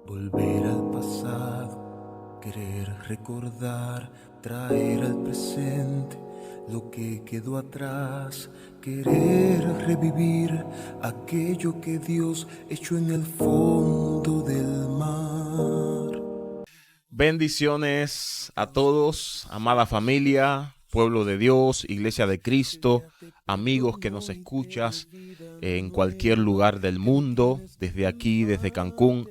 Volver al pasado, querer recordar, traer al presente lo que quedó atrás, querer revivir aquello que Dios echó en el fondo del mar. Bendiciones a todos, amada familia, pueblo de Dios, iglesia de Cristo, amigos que nos escuchas en cualquier lugar del mundo, desde aquí, desde Cancún,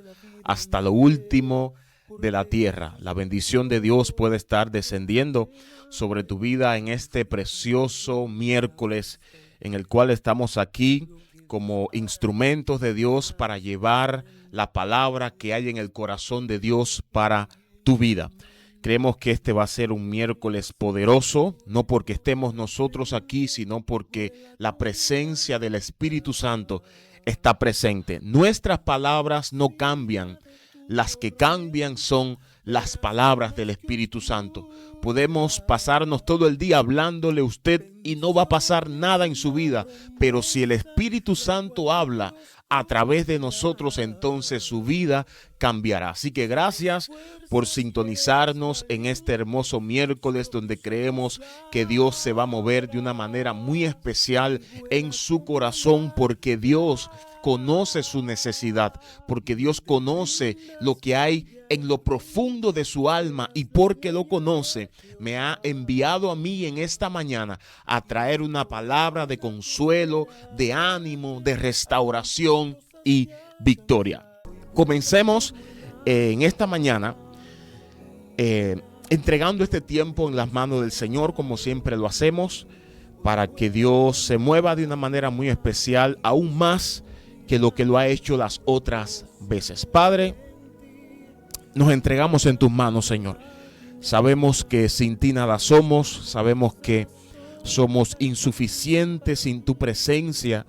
hasta lo último de la tierra. La bendición de Dios puede estar descendiendo sobre tu vida en este precioso miércoles en el cual estamos aquí como instrumentos de Dios para llevar la palabra que hay en el corazón de Dios para tu vida. Creemos que este va a ser un miércoles poderoso, no porque estemos nosotros aquí, sino porque la presencia del Espíritu Santo está presente. Nuestras palabras no cambian, las que cambian son las palabras del Espíritu Santo. Podemos pasarnos todo el día hablándole a usted y no va a pasar nada en su vida, pero si el Espíritu Santo habla a través de nosotros, entonces su vida cambiará. Así que gracias por sintonizarnos en este hermoso miércoles donde creemos que Dios se va a mover de una manera muy especial en su corazón, porque Dios conoce su necesidad, porque Dios conoce lo que hay en lo profundo de su alma, y porque lo conoce, me ha enviado a mí en esta mañana a traer una palabra de consuelo, de ánimo, de restauración y victoria. Comencemos en esta mañana entregando este tiempo en las manos del Señor, como siempre lo hacemos, para que Dios se mueva de una manera muy especial, aún más que lo que lo ha hecho las otras veces. Padre, nos entregamos en tus manos, Señor. Sabemos que sin ti nada somos, sabemos que somos insuficientes sin tu presencia.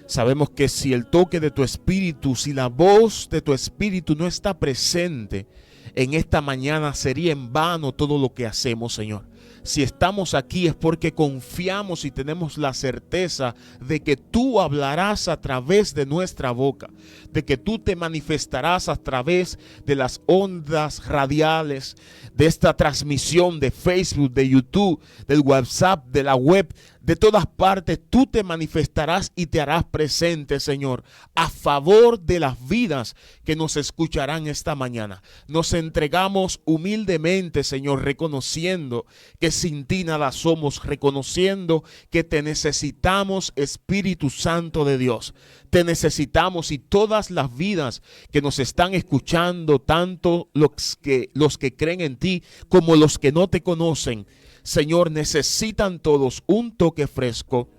Sabemos que si el toque de tu espíritu, si la voz de tu espíritu no está presente en esta mañana, sería en vano todo lo que hacemos, Señor. Si estamos aquí es porque confiamos y tenemos la certeza de que tú hablarás a través de nuestra boca, de que tú te manifestarás a través de las ondas radiales, de esta transmisión de Facebook, de YouTube, del WhatsApp, de la web. De todas partes tú te manifestarás y te harás presente, Señor, a favor de las vidas que nos escucharán esta mañana. Nos entregamos humildemente, Señor, reconociendo que sin ti nada somos, reconociendo que te necesitamos, Espíritu Santo de Dios. Te necesitamos, y todas las vidas que nos están escuchando, tanto los que creen en ti como los que no te conocen, Señor, necesitan todos un toque fresco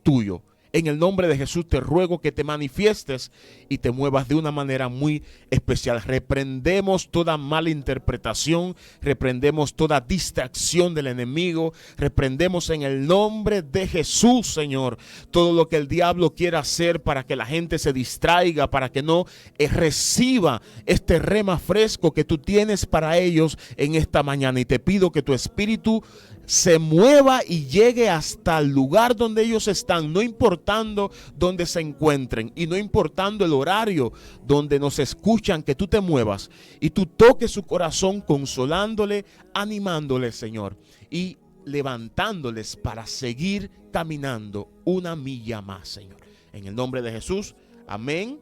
tuyo. En el nombre de Jesús te ruego que te manifiestes y te muevas de una manera muy especial. Reprendemos toda mala interpretación, reprendemos toda distracción del enemigo, reprendemos en el nombre de Jesús, Señor, todo lo que el diablo quiera hacer para que la gente se distraiga, para que no reciba este rema fresco que tú tienes para ellos en esta mañana. Y te pido que tu espíritu se mueva y llegue hasta el lugar donde ellos están, no importando dónde se encuentren y no importando el horario donde nos escuchan, que tú te muevas y tú toques su corazón, consolándole, animándole, Señor, y levantándoles para seguir caminando una milla más, Señor. En el nombre de Jesús, amén,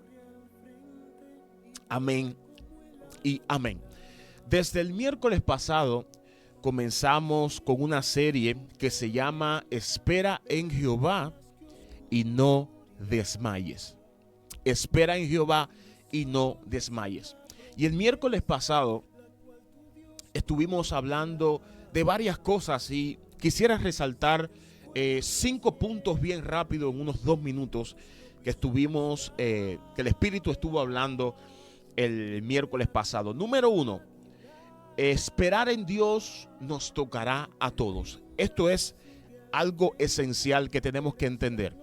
amén y amén. Desde el miércoles pasado comenzamos con una serie que se llama Espera en Jehová y no desmayes. Espera en Jehová y no desmayes. Y el miércoles pasado estuvimos hablando de varias cosas y quisiera resaltar 5 puntos bien rápido en unos 2 minutos que estuvimos, que el Espíritu estuvo hablando el miércoles pasado. Número 1. Esperar en Dios nos tocará a todos. Esto es algo esencial que tenemos que entender.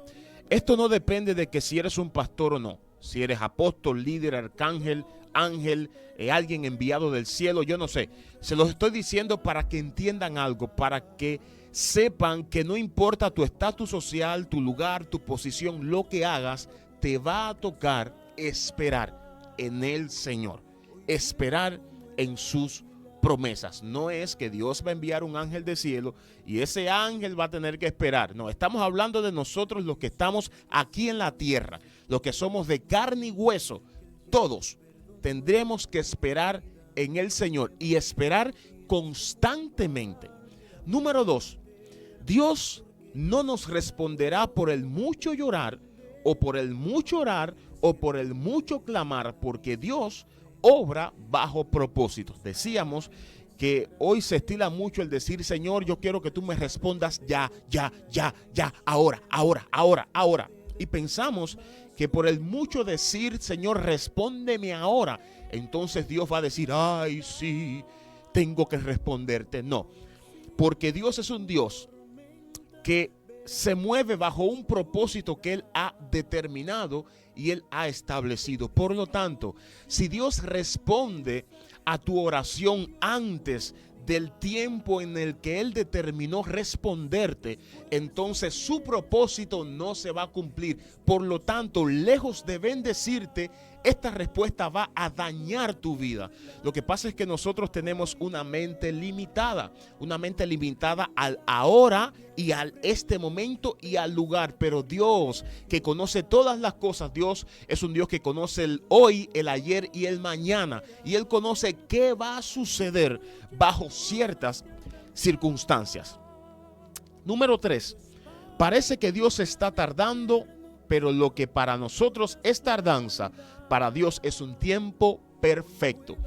Esto no depende de que si eres un pastor o no, si eres apóstol, líder, arcángel, ángel, alguien enviado del cielo, yo no sé. Se los estoy diciendo para que entiendan algo, para que sepan que no importa tu estatus social, tu lugar, tu posición, lo que hagas, te va a tocar esperar en el Señor. esperar en sus promesas. No es que Dios va a enviar un ángel del cielo y ese ángel va a tener que esperar. No, estamos hablando de nosotros los que estamos aquí en la tierra, los que somos de carne y hueso. Todos tendremos que esperar en el Señor y esperar constantemente. Número 2, Dios no nos responderá por el mucho llorar o por el mucho orar o por el mucho clamar, porque Dios obra bajo propósitos. Decíamos que hoy se estila mucho el decir: Señor, yo quiero que tú me respondas ya, ahora. Y pensamos que por el mucho decir: Señor, respóndeme ahora, entonces Dios va a decir: ay, sí, tengo que responderte. No, porque Dios es un Dios que se mueve bajo un propósito que Él ha determinado y Él ha establecido. Por lo tanto, si Dios responde a tu oración antes del tiempo en el que Él determinó responderte, entonces su propósito no se va a cumplir. Por lo tanto, lejos de bendecirte, esta respuesta va a dañar tu vida. Lo que pasa es que nosotros tenemos una mente limitada al ahora y al este momento y al lugar. Pero Dios, que conoce todas las cosas, Dios es un Dios que conoce el hoy, el ayer y el mañana. Y Él conoce qué va a suceder bajo ciertas circunstancias. Número 3, parece que Dios está tardando, pero lo que para nosotros es tardanza, para Dios es un tiempo perfecto.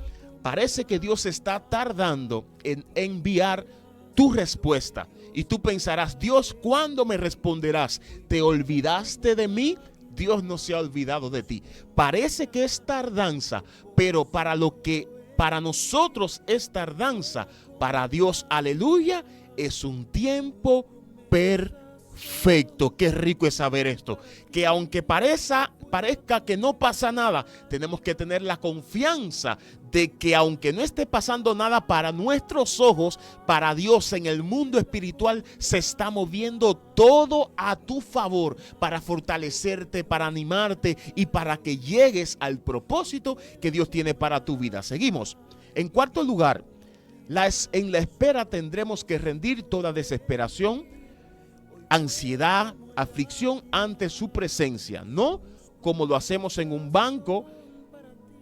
Parece que Dios está tardando en enviar tu respuesta. Y tú pensarás: Dios, ¿cuándo me responderás? ¿Te olvidaste de mí? Dios no se ha olvidado de ti. Parece que es tardanza, pero para lo que para nosotros es tardanza, para Dios, aleluya, es un tiempo perfecto. Qué rico es saber esto, que aunque parezca que no pasa nada, tenemos que tener la confianza de que aunque no esté pasando nada para nuestros ojos, para Dios en el mundo espiritual se está moviendo todo a tu favor para fortalecerte, para animarte y para que llegues al propósito que Dios tiene para tu vida. Seguimos. En cuarto lugar, en la espera tendremos que rendir toda desesperación, ansiedad, aflicción ante su presencia, no como lo hacemos en un banco.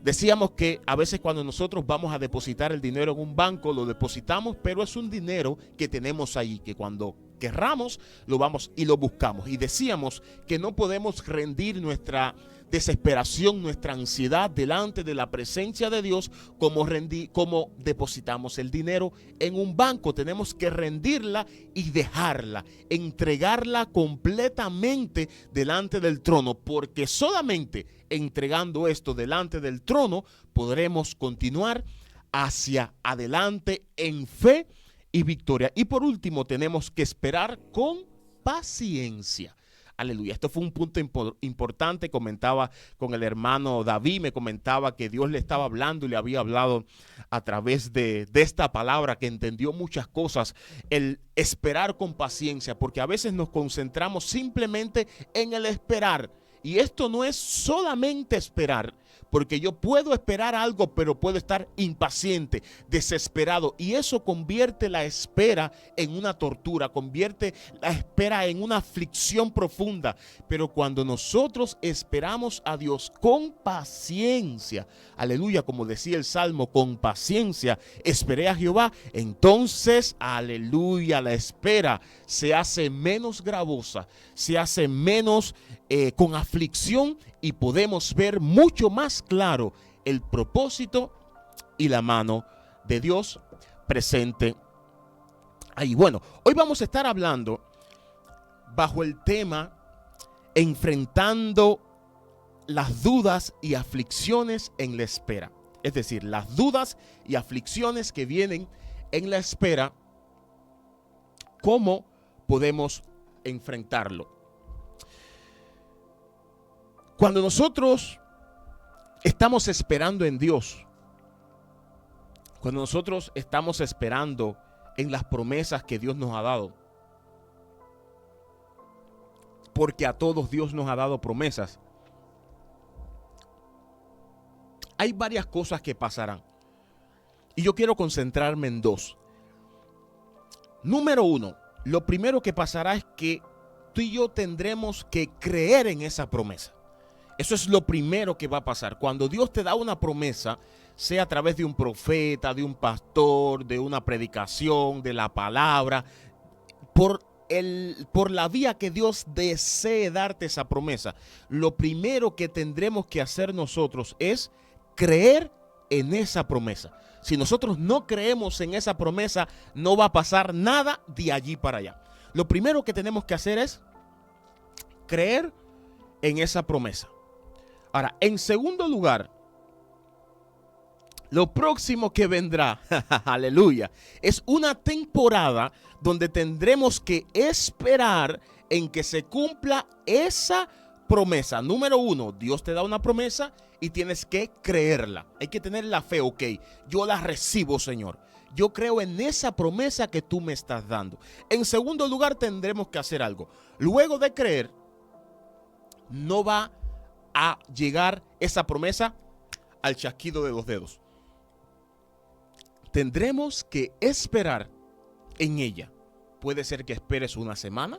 Decíamos que a veces cuando nosotros vamos a depositar el dinero en un banco, lo depositamos, pero es un dinero que tenemos ahí, que cuando querramos lo vamos y lo buscamos. Y decíamos que no podemos rendir nuestra desesperación, nuestra ansiedad delante de la presencia de Dios como depositamos el dinero en un banco. Tenemos que rendirla y dejarla, entregarla completamente delante del trono, porque solamente entregando esto delante del trono podremos continuar hacia adelante en fe y victoria. Y por último, tenemos que esperar con paciencia. Aleluya. Esto fue un punto importante. Comentaba con el hermano David, me comentaba que Dios le estaba hablando y le había hablado a través de esta palabra, que entendió muchas cosas. El esperar con paciencia, porque a veces nos concentramos simplemente en el esperar. Y esto no es solamente esperar, porque yo puedo esperar algo, pero puedo estar impaciente, desesperado. Y eso convierte la espera en una tortura, convierte la espera en una aflicción profunda. Pero cuando nosotros esperamos a Dios con paciencia, aleluya, como decía el Salmo, con paciencia esperé a Jehová, entonces, aleluya, la espera se hace menos gravosa, se hace menos con aflicción, y podemos ver mucho más claro el propósito y la mano de Dios presente ahí. Bueno, hoy vamos a estar hablando bajo el tema enfrentando las dudas y aflicciones en la espera. Es decir, las dudas y aflicciones que vienen en la espera, ¿cómo podemos enfrentarlo? Cuando nosotros estamos esperando en Dios, cuando nosotros estamos esperando en las promesas que Dios nos ha dado, porque a todos Dios nos ha dado promesas, hay varias cosas que pasarán. Y yo quiero concentrarme en dos. Número uno, lo primero que pasará es que tú y yo tendremos que creer en esa promesa. Eso es lo primero que va a pasar. Cuando Dios te da una promesa, sea a través de un profeta, de un pastor, de una predicación, de la palabra, por la vía que Dios desee darte esa promesa, lo primero que tendremos que hacer nosotros es creer en esa promesa. Si nosotros no creemos en esa promesa, no va a pasar nada de allí para allá. Lo primero que tenemos que hacer es creer en esa promesa. Ahora, en segundo lugar, lo próximo que vendrá, aleluya, es una temporada donde tendremos que esperar en que se cumpla esa promesa. Número uno, Dios te da una promesa y tienes que creerla. Hay que tener la fe, ok, yo la recibo, Señor. Yo creo en esa promesa que tú me estás dando. En segundo lugar, tendremos que hacer algo. Luego de creer, no va a llegar esa promesa al chasquido de los dedos. Tendremos que esperar en ella. Puede ser que esperes una semana,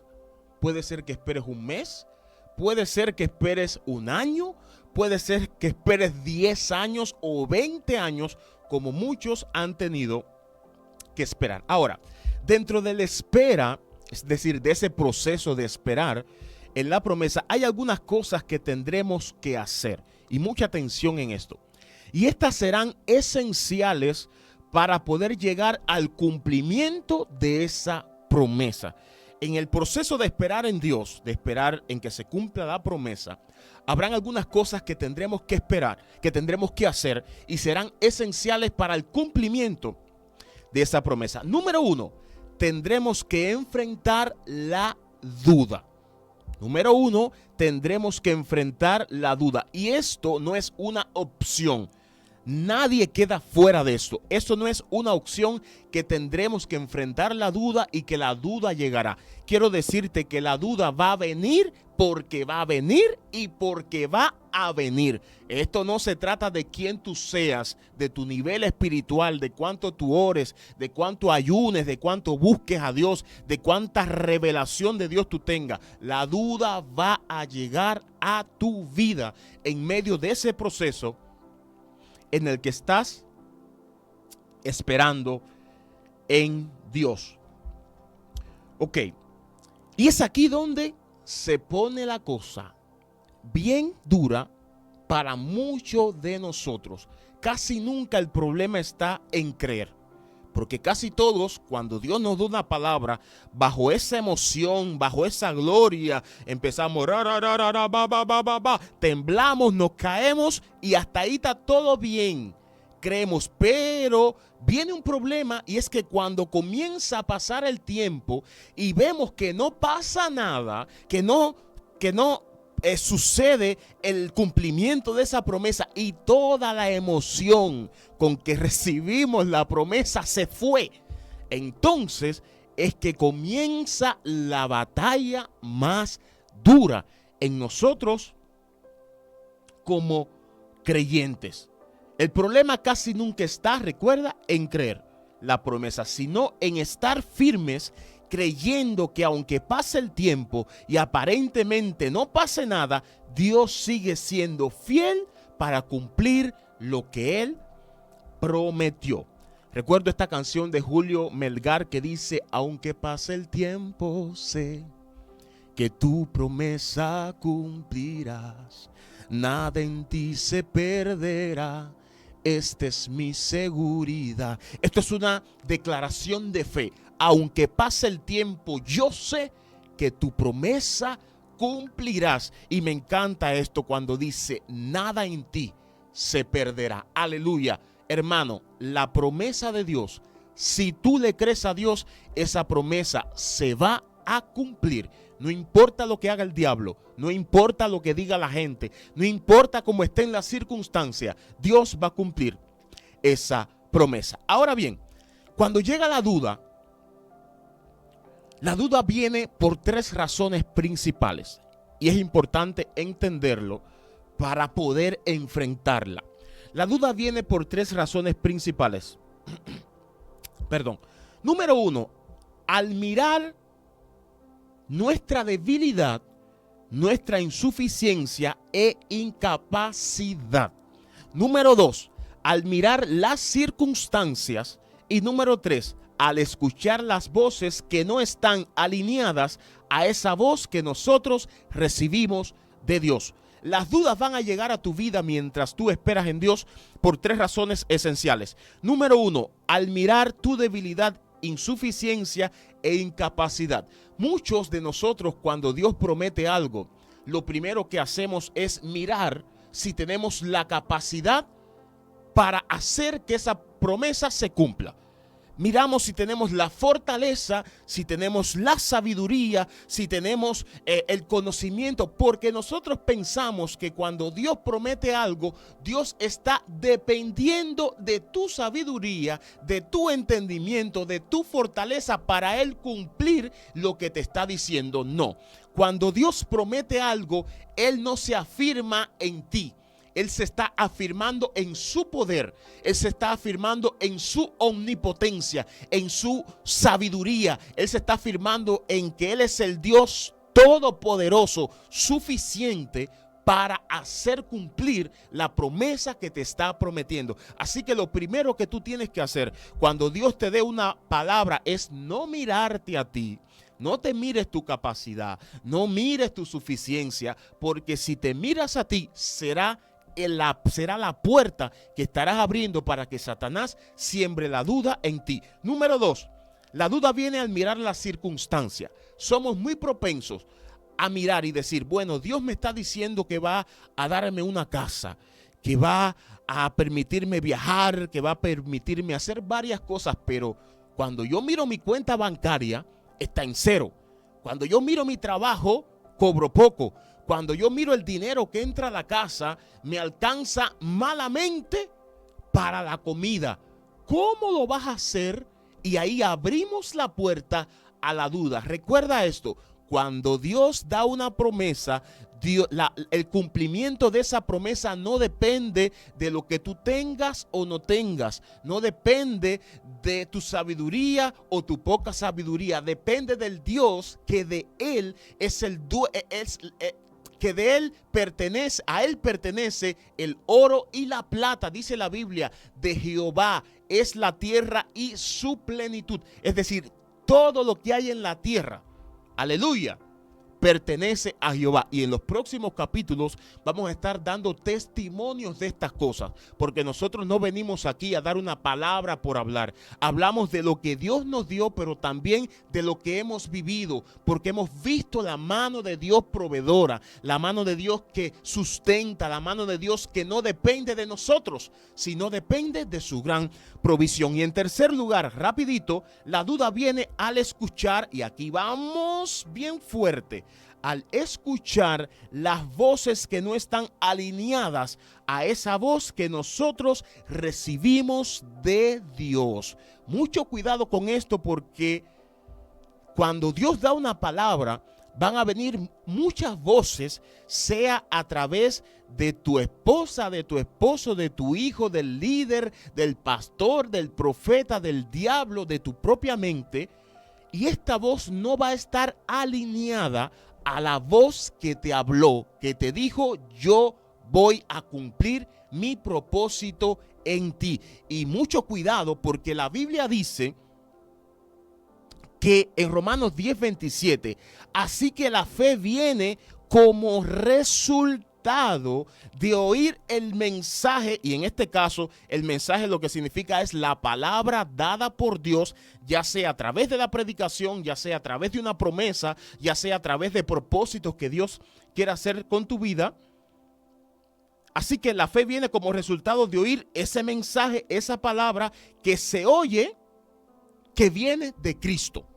puede ser que esperes un mes, puede ser que esperes un año, puede ser que esperes 10 años o 20 años, como muchos han tenido que esperar. Ahora, dentro de la espera, es decir, de ese proceso de esperar en la promesa, hay algunas cosas que tendremos que hacer, y mucha atención en esto. Y estas serán esenciales para poder llegar al cumplimiento de esa promesa. En el proceso de esperar en Dios, de esperar en que se cumpla la promesa, habrán algunas cosas que tendremos que esperar, que tendremos que hacer, y serán esenciales para el cumplimiento de esa promesa. Número uno, tendremos que enfrentar la duda. Número uno, tendremos que enfrentar la duda. Y esto no es una opción. Nadie queda fuera de esto. Esto no es una opción, que tendremos que enfrentar la duda y que la duda llegará. Quiero decirte que la duda va a venir porque va a venir y porque va a venir. Esto no se trata de quién tú seas, de tu nivel espiritual, de cuánto tú ores, de cuánto ayunes, de cuánto busques a Dios, de cuánta revelación de Dios tú tengas. La duda va a llegar a tu vida en medio de ese proceso en el que estás esperando en Dios. Ok, y es aquí donde se pone la cosa bien dura para muchos de nosotros. Casi nunca el problema está en creer, porque casi todos, cuando Dios nos da una palabra, bajo esa emoción, bajo esa gloria, empezamos, temblamos, nos caemos y hasta ahí está todo bien. Creemos, pero viene un problema, y es que cuando comienza a pasar el tiempo y vemos que no pasa nada, que no sucede el cumplimiento de esa promesa, y toda la emoción con que recibimos la promesa se fue, entonces es que comienza la batalla más dura en nosotros como creyentes. El problema casi nunca está, recuerda, en creer la promesa, sino en estar firmes, creyendo que aunque pase el tiempo y aparentemente no pase nada, Dios sigue siendo fiel para cumplir lo que Él prometió. Recuerdo esta canción de Julio Melgar que dice: aunque pase el tiempo, sé que tu promesa cumplirás, nada en ti se perderá. Esta es mi seguridad. Esto es una declaración de fe. Aunque pase el tiempo, yo sé que tu promesa cumplirás. Y me encanta esto cuando dice: nada en ti se perderá. Aleluya. Hermano, la promesa de Dios, si tú le crees a Dios, esa promesa se va a cumplir. No importa lo que haga el diablo, no importa lo que diga la gente, no importa cómo esté en la circunstancia, Dios va a cumplir esa promesa. Ahora bien, cuando llega la duda viene por 3 razones principales, y es importante entenderlo para poder enfrentarla. La duda viene por tres razones principales. Perdón. Número uno, al mirar nuestra debilidad, nuestra insuficiencia e incapacidad. Número dos, al mirar las circunstancias. Y número tres, al escuchar las voces que no están alineadas a esa voz que nosotros recibimos de Dios. Las dudas van a llegar a tu vida mientras tú esperas en Dios por tres razones esenciales. Número uno, al mirar tu debilidad, insuficiencia e incapacidad. Muchos de nosotros, cuando Dios promete algo, lo primero que hacemos es mirar si tenemos la capacidad para hacer que esa promesa se cumpla. Miramos si tenemos la fortaleza, si tenemos la sabiduría, si tenemos el conocimiento, porque nosotros pensamos que cuando Dios promete algo, Dios está dependiendo de tu sabiduría, de tu entendimiento, de tu fortaleza para Él cumplir lo que te está diciendo. No, cuando Dios promete algo, Él no se afirma en ti. Él se está afirmando en su poder, Él se está afirmando en su omnipotencia, en su sabiduría. Él se está afirmando en que Él es el Dios todopoderoso, suficiente para hacer cumplir la promesa que te está prometiendo. Así que lo primero que tú tienes que hacer cuando Dios te dé una palabra es no mirarte a ti. No te mires tu capacidad, no mires tu suficiencia, porque si te miras a ti será la puerta que estarás abriendo para que Satanás siembre la duda en ti. Número dos, la duda viene al mirar la circunstancia. Somos muy propensos a mirar y decir, bueno, Dios me está diciendo que va a darme una casa, que va a permitirme viajar, que va a permitirme hacer varias cosas, pero cuando yo miro mi cuenta bancaria, está en cero. Cuando yo miro mi trabajo, cobro poco. Cuando yo miro el dinero que entra a la casa, me alcanza malamente para la comida. ¿Cómo lo vas a hacer? Y ahí abrimos la puerta a la duda. Recuerda esto, cuando Dios da una promesa, el cumplimiento de esa promesa no depende de lo que tú tengas o no tengas. No depende de tu sabiduría o tu poca sabiduría. Depende del Dios que de Él es que de Él pertenece, a Él pertenece el oro y la plata. Dice la Biblia, de Jehová es la tierra y su plenitud. Es decir, todo lo que hay en la tierra, aleluya, pertenece a Jehová. Y en los próximos capítulos vamos a estar dando testimonios de estas cosas, porque nosotros no venimos aquí a dar una palabra por hablar. Hablamos de lo que Dios nos dio, pero también de lo que hemos vivido, porque hemos visto la mano de Dios proveedora, la mano de Dios que sustenta, la mano de Dios que no depende de nosotros, sino depende de su gran provisión. Y en tercer lugar, rapidito, la duda viene al escuchar, y aquí vamos bien fuerte, al escuchar las voces que no están alineadas a esa voz que nosotros recibimos de Dios. Mucho cuidado con esto, porque cuando Dios da una palabra, van a venir muchas voces, sea a través de tu esposa, de tu esposo, de tu hijo, del líder, del pastor, del profeta, del diablo, de tu propia mente. Y esta voz no va a estar alineada a la voz que te habló, que te dijo, yo voy a cumplir mi propósito en ti. Y mucho cuidado, porque la Biblia dice que en Romanos 10:27, así que la fe viene como resultado de oír el mensaje, y en este caso el mensaje lo que significa es la palabra dada por Dios, ya sea a través de la predicación, ya sea a través de una promesa, ya sea a través de propósitos que Dios quiera hacer con tu vida. Así que la fe viene como resultado de oír ese mensaje, esa palabra que se oye, que viene de Cristo.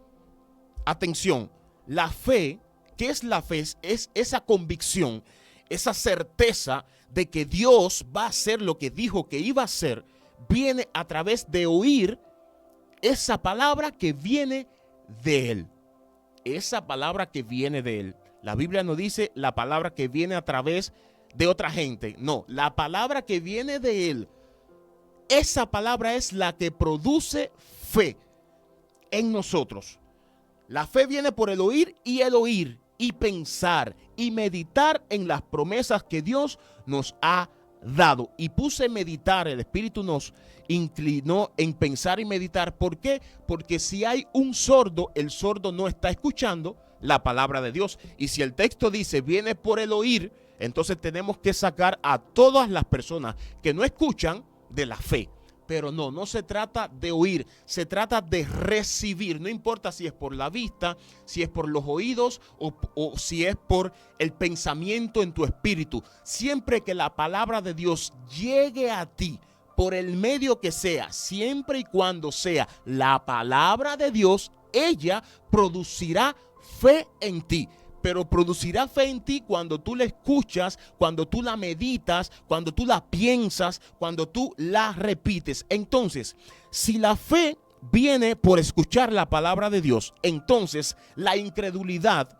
Atención, la fe, ¿qué es la fe? Es esa convicción, esa certeza de que Dios va a hacer lo que dijo que iba a hacer, viene a través de oír esa palabra que viene de Él. Esa palabra que viene de Él. La Biblia nos dice la palabra que viene a través de otra gente. No, la palabra que viene de Él, esa palabra es la que produce fe en nosotros. La fe viene por el oír y pensar y meditar en las promesas que Dios nos ha dado. Y puse meditar, el Espíritu nos inclinó en pensar y meditar. ¿Por qué? Porque si hay un sordo, el sordo no está escuchando la palabra de Dios. Y si el texto dice viene por el oír, entonces tenemos que sacar a todas las personas que no escuchan de la fe. Pero no se trata de oír, se trata de recibir. No importa si es por la vista, si es por los oídos o si es por el pensamiento en tu espíritu. Siempre que la palabra de Dios llegue a ti, por el medio que sea, siempre y cuando sea la palabra de Dios, ella producirá fe en ti. Pero producirá fe en ti cuando tú la escuchas, cuando tú la meditas, cuando tú la piensas, cuando tú la repites. Entonces, si la fe viene por escuchar la palabra de Dios, entonces la incredulidad,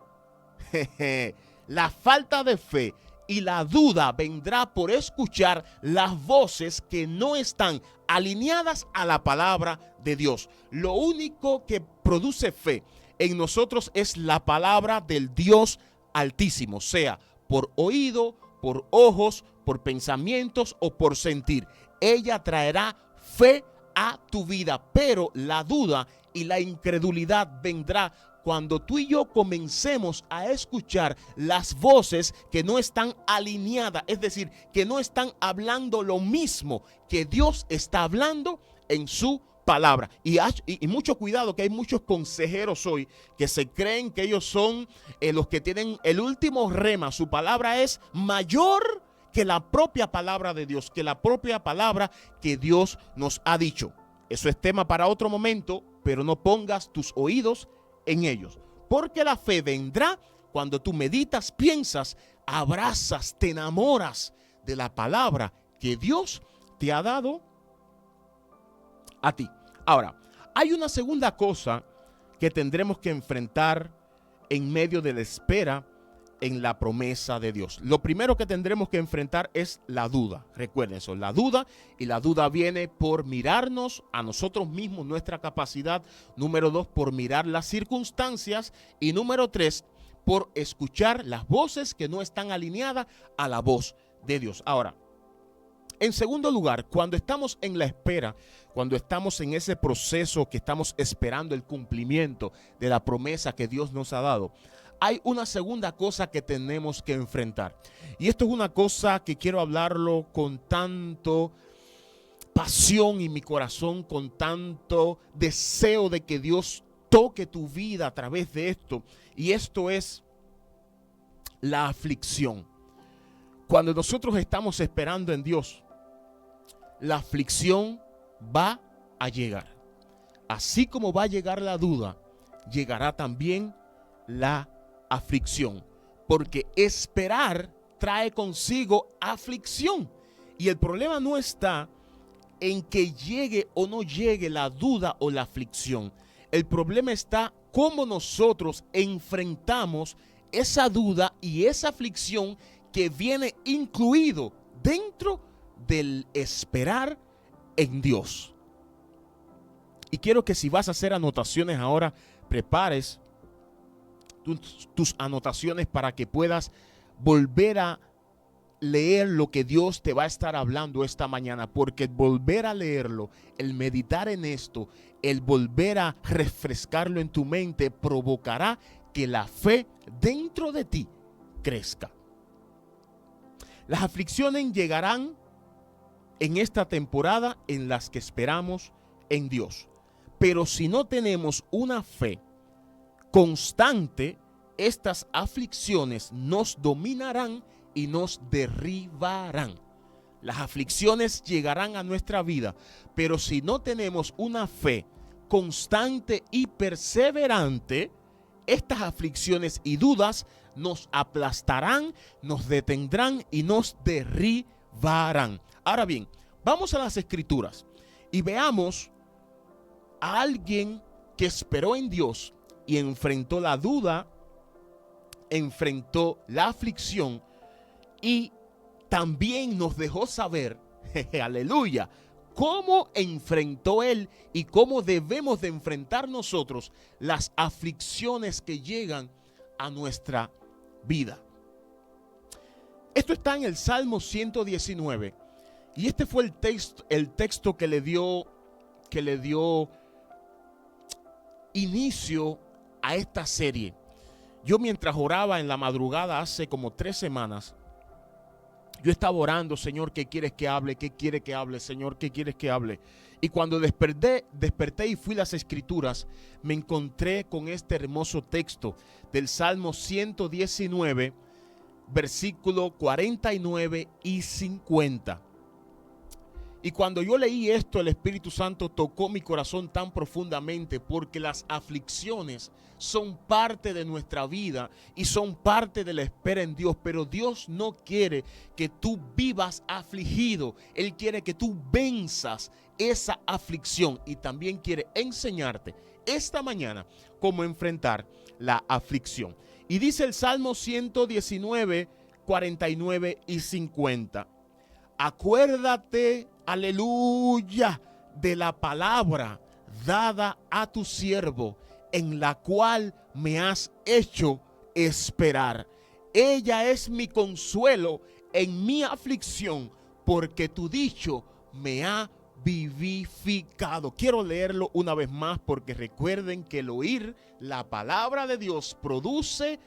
la falta de fe y la duda vendrá por escuchar las voces que no están alineadas a la palabra de Dios. Lo único que produce fe en nosotros es la palabra del Dios Altísimo, sea por oído, por ojos, por pensamientos o por sentir. Ella traerá fe a tu vida, pero la duda y la incredulidad vendrá cuando tú y yo comencemos a escuchar las voces que no están alineadas, es decir, que no están hablando lo mismo que Dios está hablando en su palabra. Y mucho cuidado, que hay muchos consejeros hoy que se creen que ellos son los que tienen el último rema. Su palabra es mayor que la propia palabra de Dios, que la propia palabra que Dios nos ha dicho. Eso es tema para otro momento, pero no pongas tus oídos en ellos, porque la fe vendrá cuando tú meditas, piensas, abrazas, te enamoras de la palabra que Dios te ha dado a ti. Ahora, hay una segunda cosa que tendremos que enfrentar en medio de la espera en la promesa de Dios. Lo primero que tendremos que enfrentar es la duda. Recuerden eso, la duda, y la duda viene por mirarnos a nosotros mismos, nuestra capacidad. Número 2, por mirar las circunstancias. Y número 3, por escuchar las voces que no están alineadas a la voz de Dios. Ahora, en segundo lugar, cuando estamos en la espera, cuando estamos en ese proceso que estamos esperando el cumplimiento de la promesa que Dios nos ha dado, hay una segunda cosa que tenemos que enfrentar. Y esto es una cosa que quiero hablarlo con tanto pasión en mi corazón, con tanto deseo de que Dios toque tu vida a través de esto. Y esto es la aflicción. Cuando nosotros estamos esperando en Dios, la aflicción va a llegar. Así como va a llegar la duda, llegará también la aflicción, porque esperar trae consigo aflicción. Y el problema no está en que llegue o no llegue la duda o la aflicción. El problema está cómo nosotros enfrentamos esa duda y esa aflicción que viene incluido dentro del esperar en Dios. Y quiero que si vas a hacer anotaciones ahora, prepares tus anotaciones para que puedas volver a leer lo que Dios te va a estar hablando esta mañana, porque el volver a leerlo, el meditar en esto, el volver a refrescarlo en tu mente provocará que la fe dentro de ti crezca. Las aflicciones llegarán en esta temporada en las que esperamos en Dios. Pero si no tenemos una fe constante, estas aflicciones nos dominarán y nos derribarán. Las aflicciones llegarán a nuestra vida, pero si no tenemos una fe constante y perseverante, estas aflicciones y dudas nos aplastarán, nos detendrán y nos derribarán. Ahora bien, vamos a las Escrituras y veamos a alguien que esperó en Dios y enfrentó la duda, enfrentó la aflicción y también nos dejó saber, aleluya, cómo enfrentó él y cómo debemos de enfrentar nosotros las aflicciones que llegan a nuestra vida. Esto está en el Salmo 119 y este fue el texto que le dio inicio a esta serie. Yo mientras oraba en la madrugada hace como 3 semanas, yo estaba orando: Señor, ¿qué quieres que hable? ¿Qué quiere que hable? Señor, ¿qué quieres que hable? Y cuando desperté y fui a las escrituras, me encontré con este hermoso texto del Salmo 119, versículo 49 y 50. Y cuando yo leí esto, el Espíritu Santo tocó mi corazón tan profundamente, porque las aflicciones son parte de nuestra vida y son parte de la espera en Dios. Pero Dios no quiere que tú vivas afligido. Él quiere que tú venzas esa aflicción y también quiere enseñarte esta mañana cómo enfrentar la aflicción. Y dice el Salmo 119, 49 y 50. Acuérdate, aleluya, de la palabra dada a tu siervo, en la cual me has hecho esperar. Ella es mi consuelo en mi aflicción, porque tu dicho me ha vivificado. Quiero leerlo una vez más, porque recuerden que el oír la palabra de Dios produce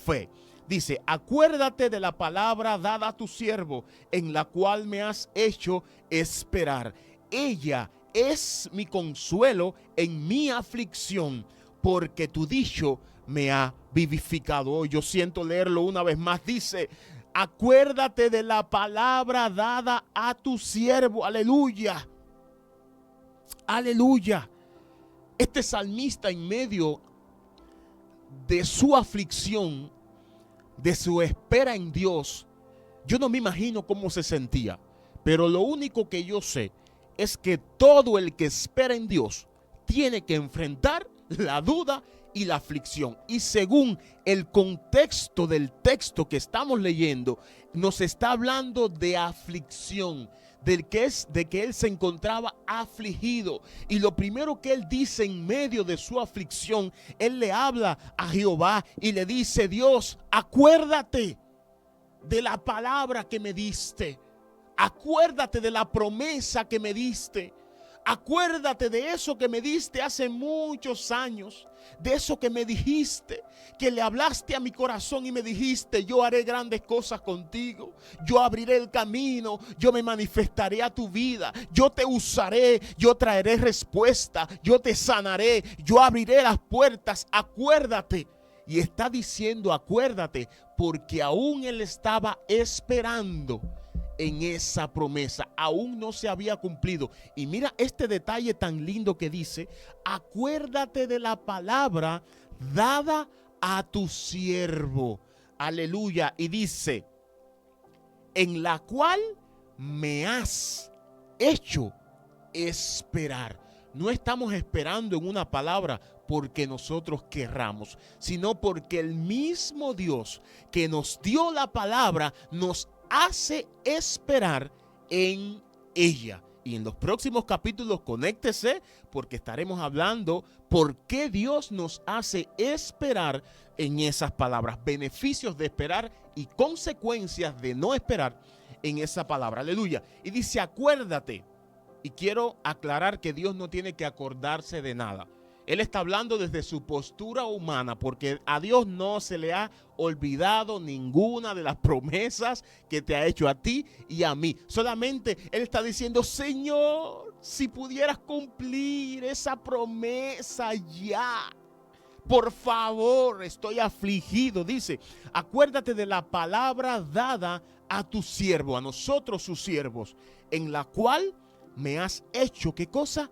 fe. Dice: acuérdate de la palabra dada a tu siervo, en la cual me has hecho esperar. Ella es mi consuelo en mi aflicción, porque tu dicho me ha vivificado. Hoy yo siento leerlo una vez más. Dice: acuérdate de la palabra dada a tu siervo. Aleluya. Aleluya. Este salmista, en medio de su aflicción, de su espera en Dios, yo no me imagino cómo se sentía, pero lo único que yo sé es que todo el que espera en Dios tiene que enfrentar la duda y la aflicción. Y según el contexto del texto que estamos leyendo, nos está hablando de aflicción, de que él se encontraba afligido. Y lo primero que él dice en medio de su aflicción, él le habla a Jehová y le dice: Dios, acuérdate de la palabra que me diste. Acuérdate de la promesa que me diste. Acuérdate de eso que me diste hace muchos años, de eso que me dijiste, que le hablaste a mi corazón y me dijiste: yo haré grandes cosas contigo, yo abriré el camino, yo me manifestaré a tu vida, yo te usaré, yo traeré respuesta, yo te sanaré, yo abriré las puertas. Acuérdate. Y está diciendo acuérdate, porque aún él estaba esperando en esa promesa, aún no se había cumplido. Y mira este detalle tan lindo que dice: acuérdate de la palabra dada a tu siervo. Aleluya. Y dice: en la cual me has hecho esperar. No estamos esperando en una palabra porque nosotros querramos, sino porque el mismo Dios que nos dio la palabra nos hace esperar en ella. Y en los próximos capítulos conéctese, porque estaremos hablando por qué Dios nos hace esperar en esas palabras, beneficios de esperar y consecuencias de no esperar en esa palabra. Aleluya. Y dice: acuérdate. Y quiero aclarar que Dios no tiene que acordarse de nada. Él está hablando desde su postura humana, porque a Dios no se le ha olvidado ninguna de las promesas que te ha hecho a ti y a mí. Solamente Él está diciendo: Señor, si pudieras cumplir esa promesa ya. Por favor, estoy afligido. Dice: acuérdate de la palabra dada a tu siervo, a nosotros sus siervos, en la cual me has hecho, ¿qué cosa?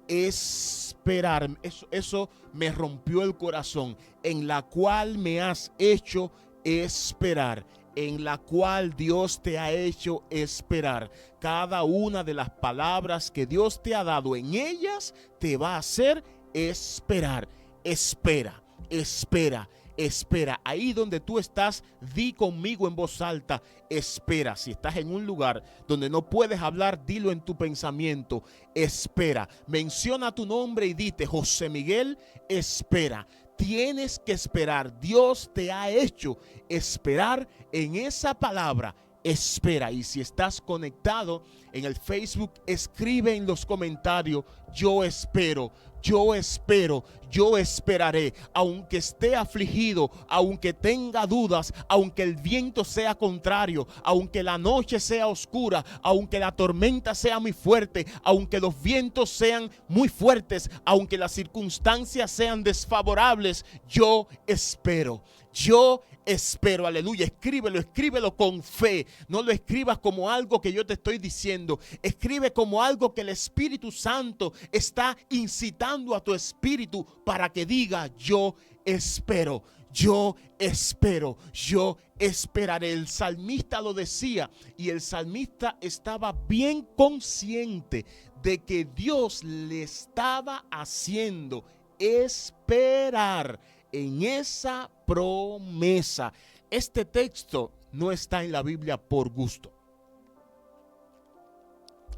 Esperar. Eso me rompió el corazón. En la cual me has hecho esperar. En la cual Dios te ha hecho esperar. Cada una de las palabras que Dios te ha dado, en ellas te va a hacer esperar. Espera, espera, espera. Ahí donde tú estás, di conmigo en voz alta, espera. Si estás en un lugar donde no puedes hablar, dilo en tu pensamiento, espera. Menciona tu nombre y dite, José Miguel, espera. Tienes que esperar. Dios te ha hecho esperar en esa palabra. Espera. Y si estás conectado en el Facebook, escribe en los comentarios, yo espero, yo espero, yo esperaré, aunque esté afligido, aunque tenga dudas, aunque el viento sea contrario, aunque la noche sea oscura, aunque la tormenta sea muy fuerte, aunque los vientos sean muy fuertes, aunque las circunstancias sean desfavorables, yo espero. Yo espero, aleluya. Escríbelo con fe. No lo escribas como algo que yo te estoy diciendo. Escribe como algo que el Espíritu Santo está incitando a tu espíritu para que diga, yo espero. Yo espero, yo esperaré. El salmista lo decía y el salmista estaba bien consciente de que Dios le estaba haciendo esperar en esa promesa. Este texto no está en la Biblia por gusto.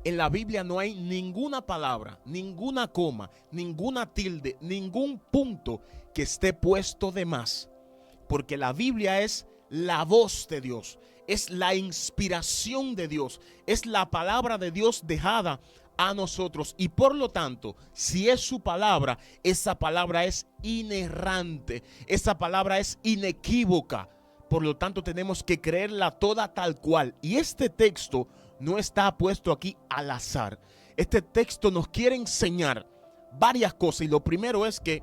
En la Biblia no hay ninguna palabra, ninguna coma, ninguna tilde, ningún punto que esté puesto de más. Porque la Biblia es la voz de Dios, es la inspiración de Dios, es la palabra de Dios dejada a nosotros, y por lo tanto, si es su palabra, esa palabra es inerrante, esa palabra es inequívoca. Por lo tanto, tenemos que creerla toda tal cual. Y este texto no está puesto aquí al azar. Este texto nos quiere enseñar varias cosas, y lo primero es que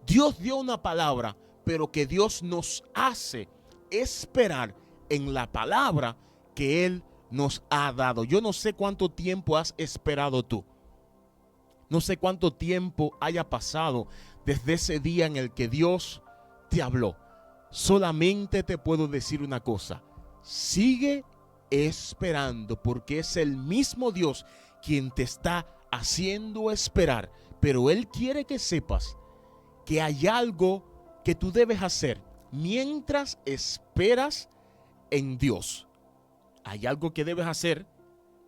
Dios dio una palabra, pero que Dios nos hace esperar en la palabra que Él nos ha dado. Yo no sé cuánto tiempo has esperado tú. No sé cuánto tiempo haya pasado desde ese día en el que Dios te habló. Solamente te puedo decir una cosa: sigue esperando, porque es el mismo Dios quien te está haciendo esperar. Pero Él quiere que sepas que hay algo que tú debes hacer mientras esperas en Dios. Hay algo que debes hacer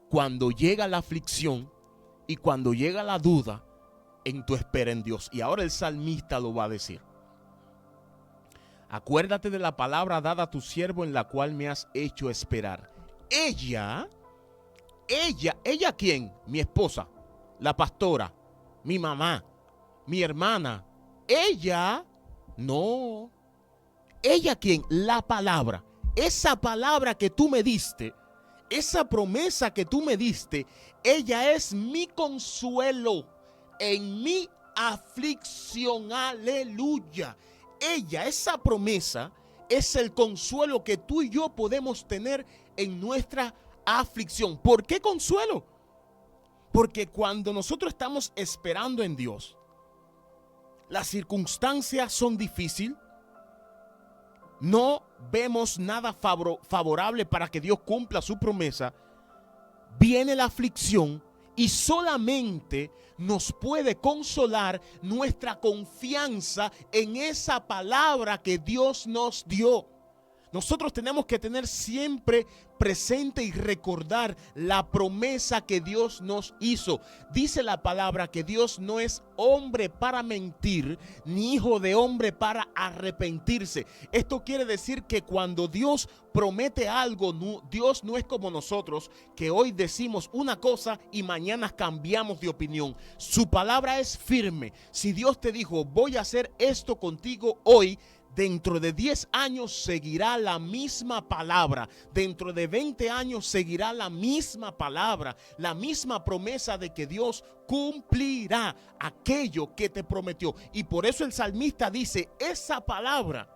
cuando llega la aflicción y cuando llega la duda en tu espera en Dios. Y ahora el salmista lo va a decir. Acuérdate de la palabra dada a tu siervo, en la cual me has hecho esperar. ¿Ella quién? Mi esposa, la pastora, mi mamá, mi hermana. Ella, no. ¿Ella quién? La palabra. Esa palabra que tú me diste, esa promesa que tú me diste, ella es mi consuelo en mi aflicción. Aleluya. Ella, esa promesa, es el consuelo que tú y yo podemos tener en nuestra aflicción. ¿Por qué consuelo? Porque cuando nosotros estamos esperando en Dios, las circunstancias son difíciles. No vemos nada favorable para que Dios cumpla su promesa. Viene la aflicción y solamente nos puede consolar nuestra confianza en esa palabra que Dios nos dio. Nosotros tenemos que tener siempre presente y recordar la promesa que Dios nos hizo. Dice la palabra que Dios no es hombre para mentir, ni hijo de hombre para arrepentirse. Esto quiere decir que cuando Dios promete algo, Dios no es como nosotros, que hoy decimos una cosa y mañana cambiamos de opinión. Su palabra es firme. Si Dios te dijo, voy a hacer esto contigo hoy, dentro de 10 años seguirá la misma palabra. Dentro de 20 años seguirá la misma palabra, la misma promesa de que Dios cumplirá aquello que te prometió. Y por eso el salmista dice, esa palabra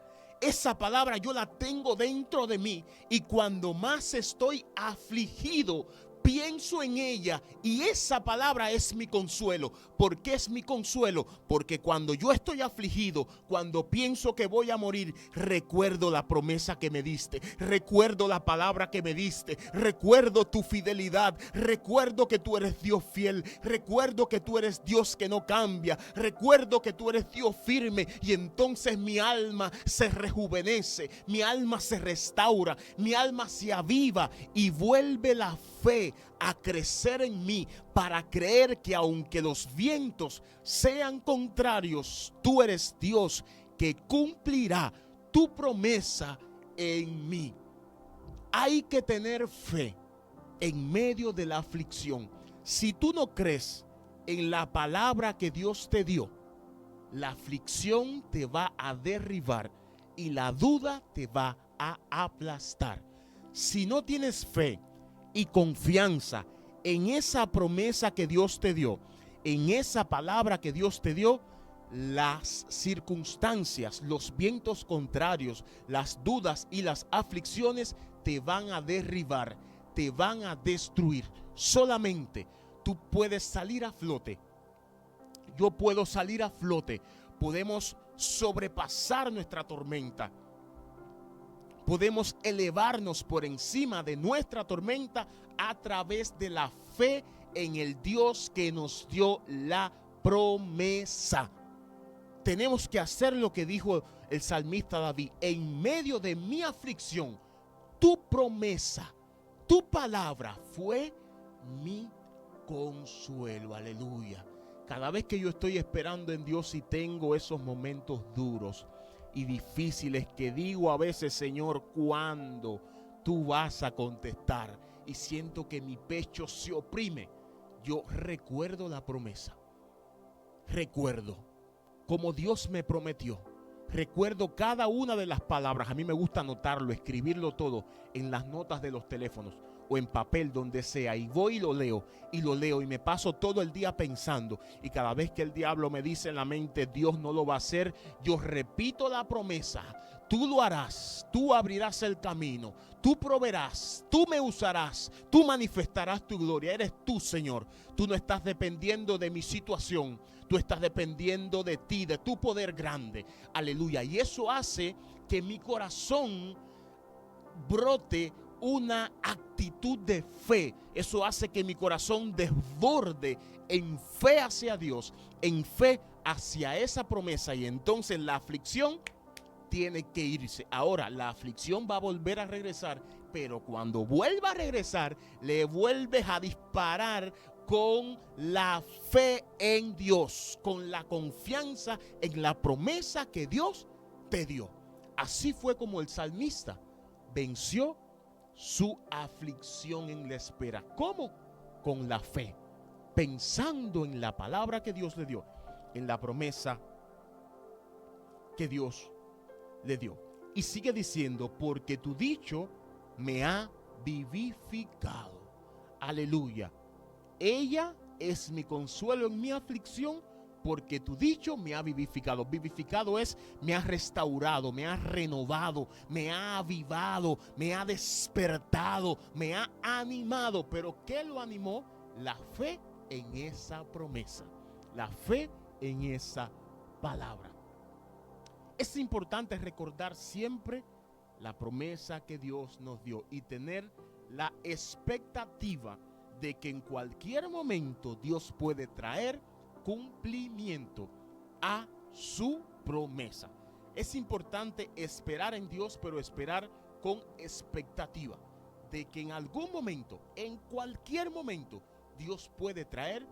yo la tengo dentro de mí, y cuando más estoy afligido, pienso en ella y esa palabra es mi consuelo. ¿Por qué es mi consuelo? Porque cuando yo estoy afligido, cuando pienso que voy a morir, recuerdo la promesa que me diste, recuerdo la palabra que me diste, recuerdo tu fidelidad, recuerdo que tú eres Dios fiel, recuerdo que tú eres Dios que no cambia, recuerdo que tú eres Dios firme, y entonces mi alma se rejuvenece, mi alma se restaura, mi alma se aviva y vuelve la fe a crecer en mí para creer que aunque los vientos sean contrarios, tú eres Dios que cumplirá tu promesa en mí. Hay que tener fe en medio de la aflicción. Si tú no crees en la palabra que Dios te dio, la aflicción te va a derribar y la duda te va a aplastar. Si no tienes fe y confianza en esa promesa que Dios te dio, en esa palabra que Dios te dio, las circunstancias, los vientos contrarios, las dudas y las aflicciones te van a derribar, te van a destruir. Solamente tú puedes salir a flote. Yo puedo salir a flote. Podemos sobrepasar nuestra tormenta. Podemos elevarnos por encima de nuestra tormenta a través de la fe en el Dios que nos dio la promesa. Tenemos que hacer lo que dijo el salmista David: en medio de mi aflicción, tu promesa, tu palabra fue mi consuelo. Aleluya. Cada vez que yo estoy esperando en Dios y tengo esos momentos duros y difíciles que digo a veces: Señor, ¿cuándo tú vas a contestar? Y siento que mi pecho se oprime. Yo recuerdo la promesa. Recuerdo como Dios me prometió. Recuerdo cada una de las palabras. A mí me gusta anotarlo, escribirlo todo en las notas de los teléfonos o en papel, donde sea, y voy y lo leo y me paso todo el día pensando. Y cada vez que el diablo me dice en la mente: Dios no lo va a hacer, yo repito la promesa: tú lo harás, tú abrirás el camino, tú proveerás, tú me usarás, tú manifestarás tu gloria. Eres tú, Señor. Tú no estás dependiendo de mi situación, tú estás dependiendo de ti, de tu poder grande. Aleluya. Y eso hace que mi corazón brote una actitud de fe. Eso hace que mi corazón desborde en fe hacia Dios, en fe hacia esa promesa, y entonces la aflicción tiene que irse. Ahora, la aflicción va a volver a regresar, pero cuando vuelva a regresar, le vuelves a disparar con la fe en Dios, con la confianza en la promesa que Dios te dio. Así fue como el salmista venció su aflicción en la espera. ¿Cómo? Con la fe, pensando en la palabra que Dios le dio, en la promesa que Dios le dio. Y sigue diciendo: porque tu dicho me ha vivificado. Aleluya. Ella es mi consuelo en mi aflicción, porque tu dicho me ha vivificado. Vivificado es: me ha restaurado, me ha renovado, me ha avivado, me ha despertado, me ha animado. ¿Pero qué lo animó? La fe en esa promesa, la fe en esa palabra. Es importante recordar siempre la promesa que Dios nos dio y tener la expectativa de que en cualquier momento Dios puede traer cumplimiento a su promesa. Es importante esperar en Dios, pero esperar con expectativa de que en algún momento, en cualquier momento, Dios puede traer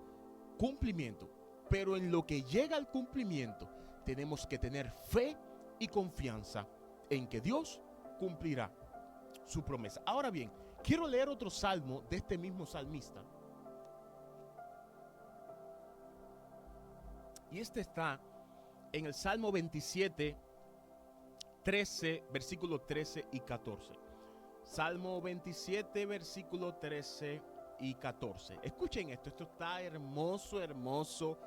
cumplimiento. Pero en lo que llega al cumplimiento, tenemos que tener fe y confianza en que Dios cumplirá su promesa. Ahora bien, quiero leer otro salmo de este mismo salmista. Y este está en el Salmo 27, 13, versículos 13 y 14. Salmo 27, versículos 13 y 14. Escuchen esto, esto está hermoso, hermoso,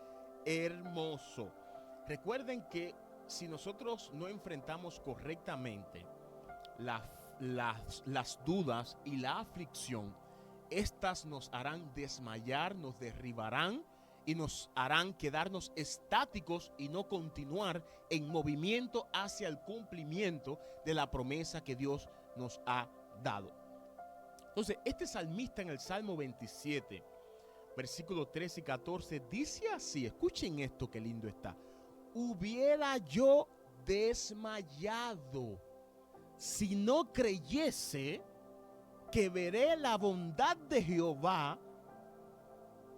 hermoso. Recuerden que si nosotros no enfrentamos correctamente las dudas y la aflicción, estas nos harán desmayar, nos derribarán y nos harán quedarnos estáticos y no continuar en movimiento hacia el cumplimiento de la promesa que Dios nos ha dado. Entonces, este salmista en el Salmo 27, versículos 13 y 14, dice así, escuchen esto, qué lindo está. Hubiera yo desmayado si no creyese que veré la bondad de Jehová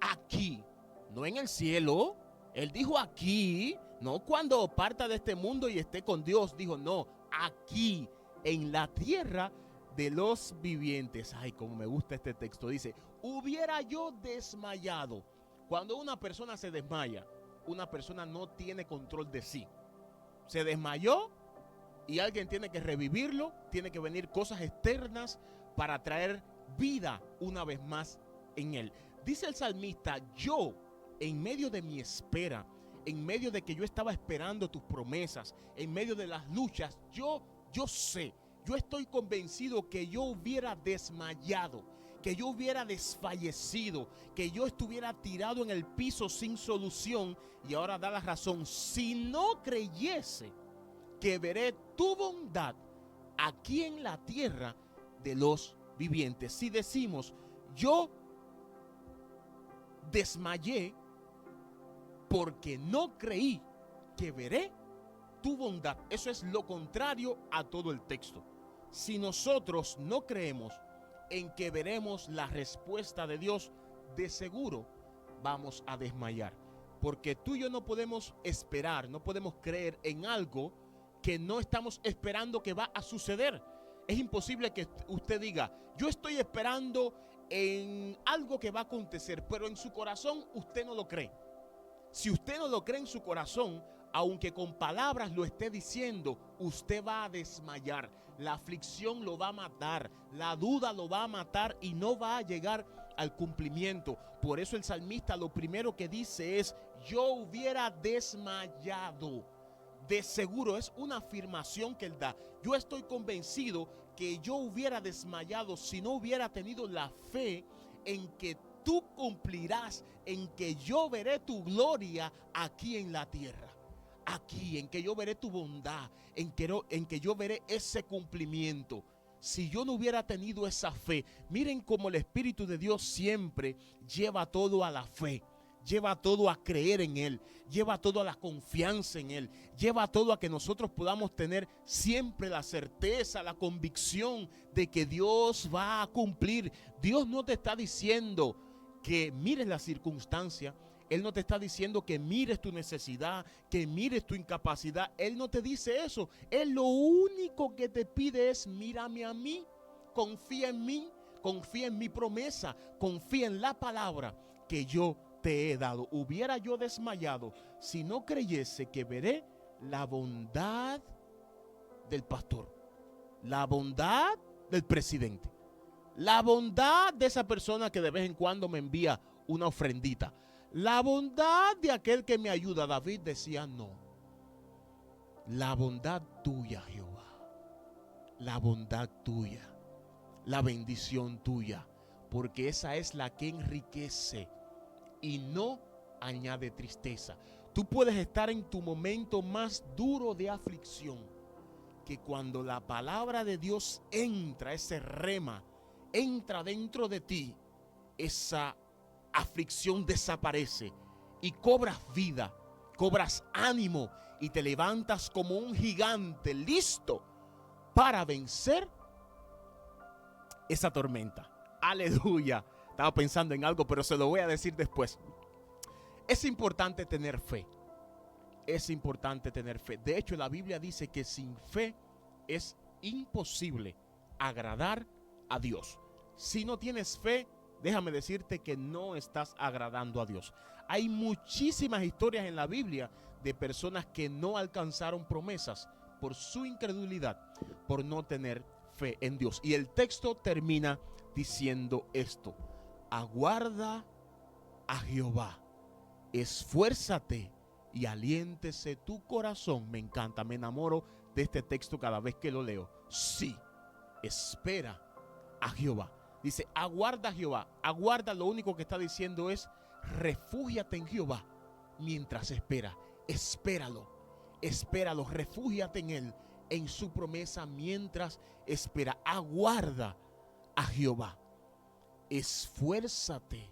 aquí, no en el cielo. Él dijo aquí, no cuando parta de este mundo y esté con Dios. Dijo, no, aquí, en la tierra de los vivientes. Ay, como me gusta este texto. Dice, hubiera yo desmayado. Cuando una persona se desmaya, una persona no tiene control de sí. Se desmayó y alguien tiene que revivirlo. Tiene que venir cosas externas para traer vida una vez más en él. Dice el salmista, yo, en medio de mi espera, en medio de que yo estaba esperando tus promesas, en medio de las luchas, yo sé, yo estoy convencido que yo hubiera desmayado, que yo hubiera desfallecido, que yo estuviera tirado en el piso sin solución. Y ahora da la razón, si no creyese que veré tu bondad aquí en la tierra de los vivientes. Si decimos, yo desmayé porque no creí que veré tu bondad, eso es lo contrario a todo el texto. Si nosotros no creemos en que veremos la respuesta de Dios, de seguro vamos a desmayar. Porque tú y yo no podemos esperar, no podemos creer en algo que no estamos esperando que va a suceder. Es imposible que usted diga, yo estoy esperando en algo que va a acontecer, pero en su corazón usted no lo cree. Si usted no lo cree en su corazón, aunque con palabras lo esté diciendo, usted va a desmayar. La aflicción lo va a matar, la duda lo va a matar y no va a llegar al cumplimiento. Por eso el salmista lo primero que dice es, yo hubiera desmayado. De seguro, es una afirmación que él da. Yo estoy convencido que yo hubiera desmayado si no hubiera tenido la fe en que tú cumplirás, en que yo veré tu gloria aquí en la tierra. Aquí, en que yo veré tu bondad, en que yo veré ese cumplimiento. Si yo no hubiera tenido esa fe, miren cómo el Espíritu de Dios siempre lleva todo a la fe. Lleva todo a creer en Él, lleva todo a la confianza en Él, lleva todo a que nosotros podamos tener siempre la certeza, la convicción de que Dios va a cumplir. Dios no te está diciendo que mires la circunstancia, Él no te está diciendo que mires tu necesidad, que mires tu incapacidad. Él no te dice eso. Él lo único que te pide es mírame a mí, confía en mí, confía en mi promesa, confía en la palabra que yo te he dado. Hubiera yo desmayado si no creyese que veré la bondad del pastor, la bondad del presidente, la bondad de esa persona que de vez en cuando me envía una ofrendita, la bondad de aquel que me ayuda. David decía, no, la bondad tuya, Jehová, la bondad tuya, la bendición tuya, porque esa es la que enriquece y no añade tristeza. Tú puedes estar en tu momento más duro de aflicción, que cuando la palabra de Dios entra, ese rema, entra dentro de ti, esa aflicción desaparece y cobras vida, cobras ánimo y te levantas como un gigante listo para vencer esa tormenta. Aleluya. Estaba pensando en algo, pero se lo voy a decir después. Es importante tener fe. Es importante tener fe. De hecho, la Biblia dice que sin fe es imposible agradar a Dios. Si no tienes fe, déjame decirte que no estás agradando a Dios. Hay muchísimas historias en la Biblia de personas que no alcanzaron promesas por su incredulidad, por no tener fe en Dios. Y el texto termina diciendo esto: aguarda a Jehová, esfuérzate y aliéntese tu corazón. Me encanta, me enamoro de este texto cada vez que lo leo. Sí, espera a Jehová. Dice, aguarda a Jehová. Aguarda, lo único que está diciendo es, refúgiate en Jehová mientras espera. Espéralo, refúgiate en él, en su promesa mientras espera. Aguarda a Jehová. Esfuérzate.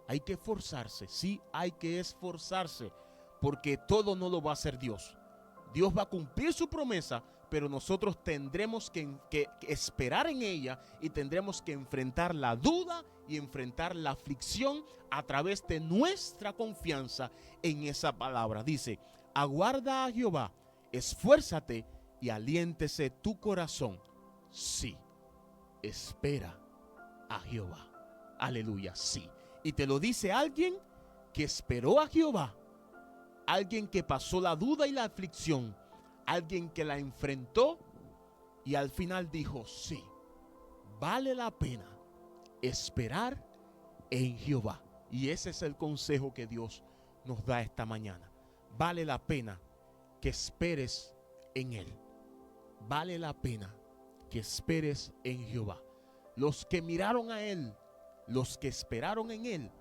Hay que esforzarse, sí, hay que esforzarse, porque todo no lo va a hacer Dios. Dios va a cumplir su promesa, pero nosotros tendremos que esperar en ella y tendremos que enfrentar la duda y enfrentar la aflicción a través de nuestra confianza en esa palabra. Dice, aguarda a Jehová, esfuérzate y aliéntese tu corazón. Sí, espera a Jehová. Aleluya, sí. Y te lo dice alguien que esperó a Jehová. Alguien que pasó la duda y la aflicción, alguien que la enfrentó y al final dijo, sí, vale la pena esperar en Jehová. Y ese es el consejo que Dios nos da esta mañana. Vale la pena que esperes en Él. Vale la pena que esperes en Jehová. Los que miraron a Él, los que esperaron en Él,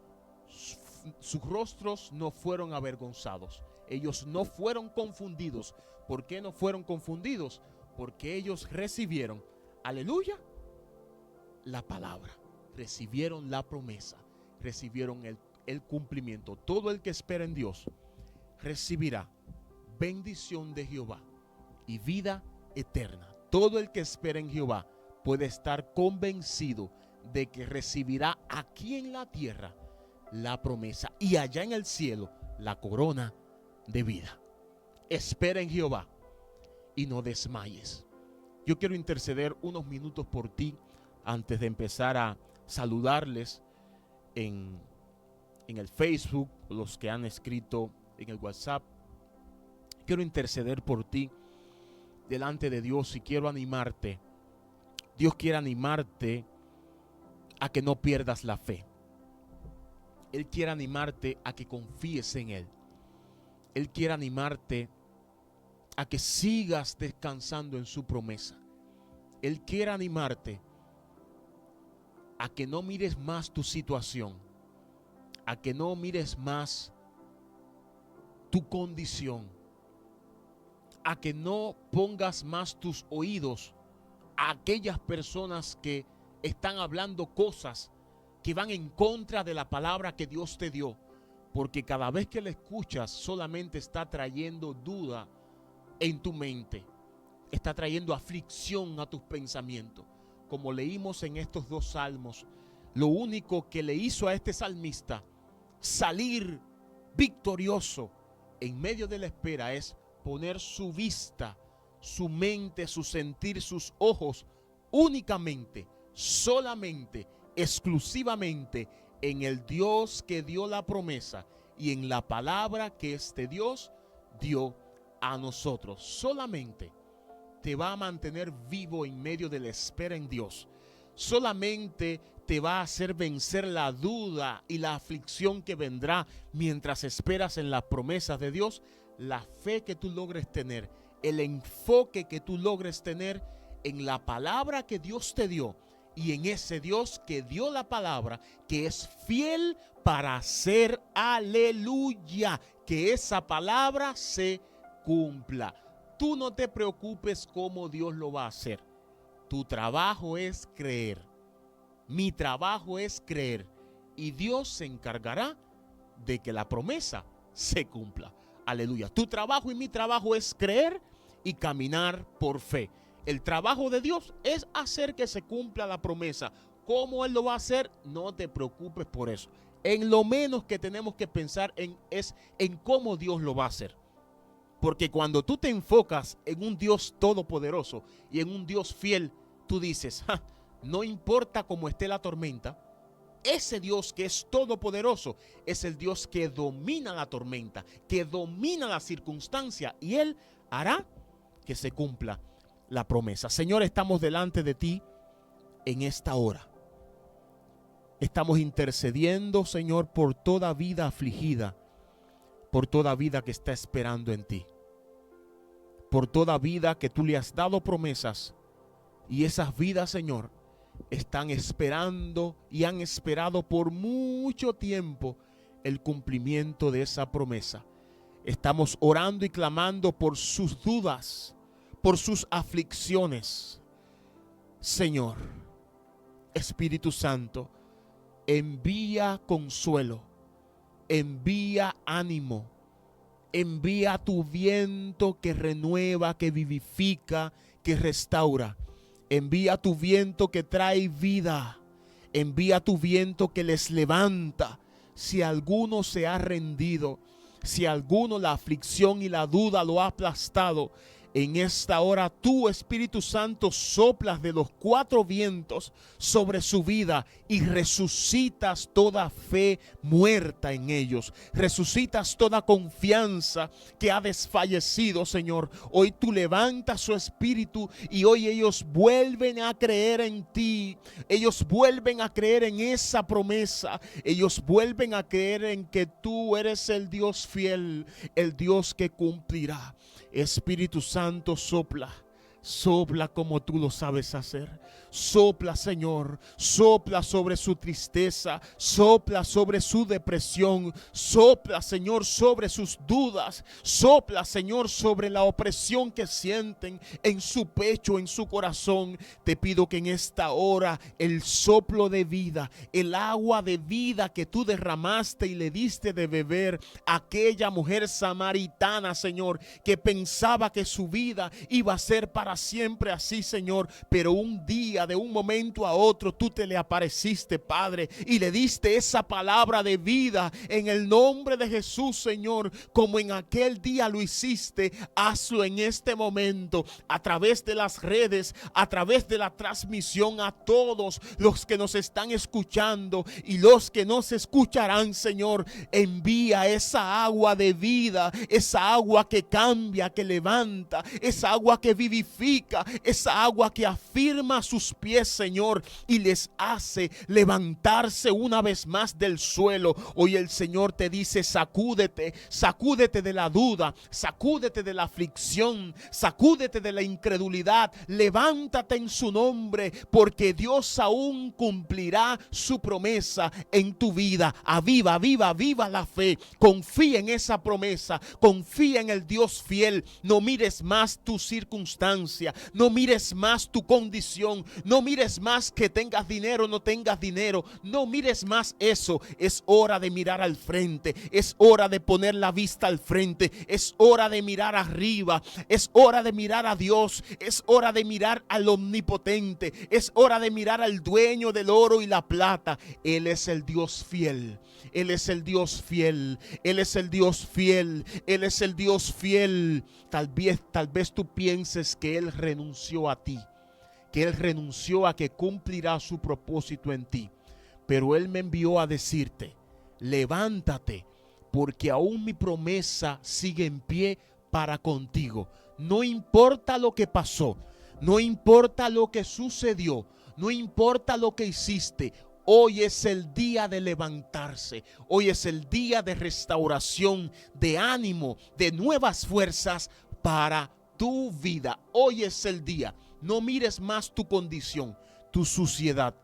sus rostros no fueron avergonzados. Ellos no fueron confundidos. ¿Por qué no fueron confundidos? Porque ellos recibieron, aleluya, la palabra. Recibieron la promesa. Recibieron el cumplimiento. Todo el que espera en Dios recibirá bendición de Jehová y vida eterna. Todo el que espera en Jehová puede estar convencido de que recibirá aquí en la tierra la promesa y allá en el cielo la corona de vida. Espera en Jehová y no desmayes. Yo quiero interceder unos minutos por ti antes de empezar a saludarles en el Facebook, los que han escrito en el WhatsApp. Quiero interceder por ti delante de Dios y quiero animarte. Dios quiere animarte a que no pierdas la fe. Él quiere animarte a que confíes en Él. Él quiere animarte a que sigas descansando en su promesa. Él quiere animarte a que no mires más tu situación, a que no mires más tu condición, a que no pongas más tus oídos a aquellas personas que están hablando cosas que van en contra de la palabra que Dios te dio, porque cada vez que la escuchas solamente está trayendo duda en tu mente, está trayendo aflicción a tus pensamientos. Como leímos en estos dos salmos, lo único que le hizo a este salmista salir victorioso en medio de la espera es poner su vista, su mente, su sentir, sus ojos únicamente, solamente, exclusivamente en el Dios que dio la promesa y en la palabra que este Dios dio a nosotros. Solamente te va a mantener vivo en medio de la espera en Dios. Solamente te va a hacer vencer la duda y la aflicción que vendrá mientras esperas en las promesas de Dios. La fe que tú logres tener, el enfoque que tú logres tener en la palabra que Dios te dio y en ese Dios que dio la palabra, que es fiel para hacer, aleluya, que esa palabra se cumpla. Tú no te preocupes cómo Dios lo va a hacer. Tu trabajo es creer. Mi trabajo es creer. Y Dios se encargará de que la promesa se cumpla. Aleluya. Tu trabajo y mi trabajo es creer y caminar por fe. El trabajo de Dios es hacer que se cumpla la promesa. ¿Cómo Él lo va a hacer? No te preocupes por eso. En lo menos que tenemos que pensar es en cómo Dios lo va a hacer. Porque cuando tú te enfocas en un Dios todopoderoso y en un Dios fiel, tú dices, no importa cómo esté la tormenta, ese Dios que es todopoderoso es el Dios que domina la tormenta, que domina la circunstancia, y Él hará que se cumpla la promesa. Señor, estamos delante de ti en esta hora. Estamos intercediendo, Señor, por toda vida afligida, por toda vida que está esperando en ti, por toda vida que tú le has dado promesas, y esas vidas, Señor, están esperando y han esperado por mucho tiempo el cumplimiento de esa promesa. Estamos orando y clamando por sus dudas, por sus aflicciones. Señor, Espíritu Santo, envía consuelo, envía ánimo, envía tu viento que renueva, que vivifica, que restaura. Envía tu viento que trae vida. Envía tu viento que les levanta. Si alguno se ha rendido, si alguno la aflicción y la duda lo ha aplastado, en esta hora tú, Espíritu Santo, soplas de los cuatro vientos sobre su vida y resucitas toda fe muerta en ellos. Resucitas toda confianza que ha desfallecido, Señor. Hoy tú levantas su espíritu y hoy ellos vuelven a creer en ti. Ellos vuelven a creer en esa promesa. Ellos vuelven a creer en que tú eres el Dios fiel, el Dios que cumplirá. Espíritu Santo, sopla. Sopla como tú lo sabes hacer. Sopla, Señor. Sopla sobre su tristeza. Sopla sobre su depresión. Sopla, Señor, sobre sus dudas. Sopla, Señor, sobre la opresión que sienten en su pecho, en su corazón. Te pido que en esta hora el soplo de vida, el agua de vida que tú derramaste y le diste de beber a aquella mujer samaritana, Señor, que pensaba que su vida iba a ser para siempre así, Señor, pero un día, de un momento a otro, tú te le apareciste, Padre, y le diste esa palabra de vida en el nombre de Jesús, Señor. Como en aquel día lo hiciste, hazlo en este momento a través de las redes, a través de la transmisión, a todos los que nos están escuchando y los que nos escucharán, Señor. Envía esa agua de vida, esa agua que cambia, que levanta, esa agua que vivifica, esa agua que afirma sus pies, Señor, y les hace levantarse una vez más del suelo. Hoy el Señor te dice: sacúdete, sacúdete de la duda, sacúdete de la aflicción, sacúdete de la incredulidad, levántate en su nombre, porque Dios aún cumplirá su promesa en tu vida. Aviva, aviva, aviva la fe, confía en esa promesa, confía en el Dios fiel. No mires más tu circunstancia, no mires más tu condición, no mires más que tengas dinero o no tengas dinero, no mires más eso. Es hora de mirar al frente, es hora de poner la vista al frente, es hora de mirar arriba, es hora de mirar a Dios, es hora de mirar al omnipotente, es hora de mirar al dueño del oro y la plata. Él es el Dios fiel, Él es el Dios fiel, Él es el Dios fiel, Él es el Dios fiel. Tal vez tú pienses que Él renunció a ti, que Él renunció a que cumplirá su propósito en ti, pero Él me envió a decirte: levántate, porque aún mi promesa sigue en pie para contigo. No importa lo que pasó, no importa lo que sucedió, no importa lo que hiciste. Hoy es el día de levantarse. Hoy es el día de restauración, de ánimo, de nuevas fuerzas para tu vida. Hoy es el día. No mires más tu condición, tu suciedad.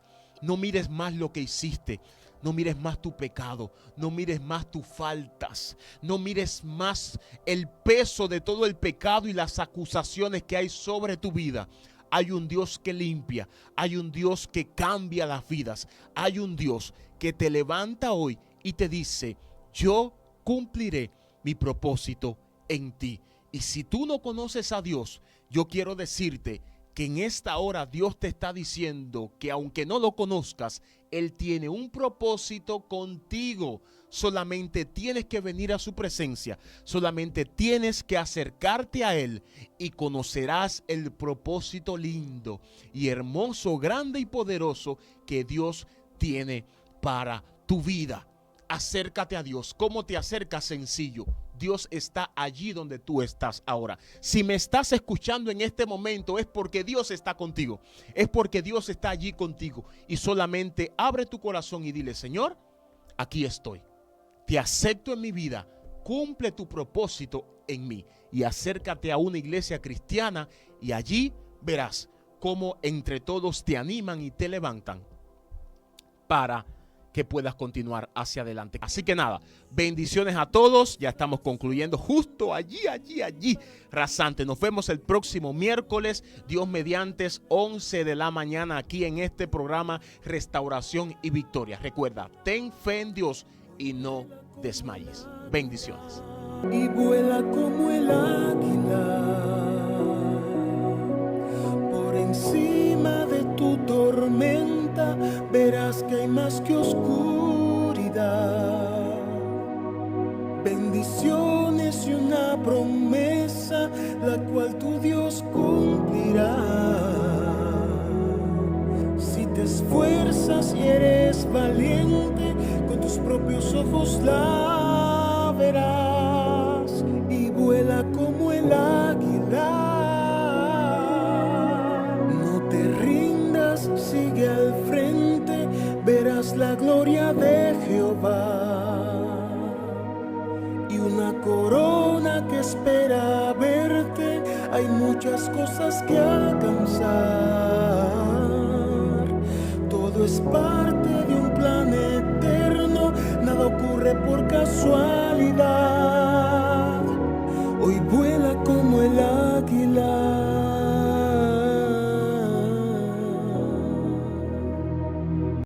No mires más lo que hiciste. No mires más tu pecado, no mires más tus faltas, no mires más el peso de todo el pecado y las acusaciones que hay sobre tu vida. Hay un Dios que limpia, hay un Dios que cambia las vidas, hay un Dios que te levanta hoy y te dice: yo cumpliré mi propósito en ti. Y si tú no conoces a Dios, yo quiero decirte que en esta hora Dios te está diciendo que aunque no lo conozcas, Él tiene un propósito contigo. Solamente tienes que venir a su presencia, solamente tienes que acercarte a Él y conocerás el propósito lindo y hermoso, grande y poderoso que Dios tiene para tu vida. Acércate a Dios. ¿Cómo te acercas? Sencillo. Dios está allí donde tú estás ahora. Si me estás escuchando en este momento, es porque Dios está contigo. Es porque Dios está allí contigo. Y solamente abre tu corazón y dile: Señor, aquí estoy. Te acepto en mi vida. Cumple tu propósito en mí. Y acércate a una iglesia cristiana y allí verás cómo entre todos te animan y te levantan para que puedas continuar hacia adelante. Así que nada, bendiciones a todos. Ya estamos concluyendo justo allí, rasante. Nos vemos el próximo miércoles, Dios mediante, 11 de la mañana, aquí en este programa Restauración y Victoria. Recuerda, ten fe en Dios y no desmayes. Bendiciones. Y vuela como el águila por encima de tu tormenta, verás que hay más que oscuridad. Bendiciones y una promesa, la cual tu Dios cumplirá. Si te esfuerzas y eres valiente, con tus propios ojos la verás. Y vuela como el águila. Sigue al frente, verás la gloria de Jehová y una corona que espera verte. Hay muchas cosas que alcanzar, todo es parte de un plan eterno, nada ocurre por casualidad. Hoy vuela como el águila.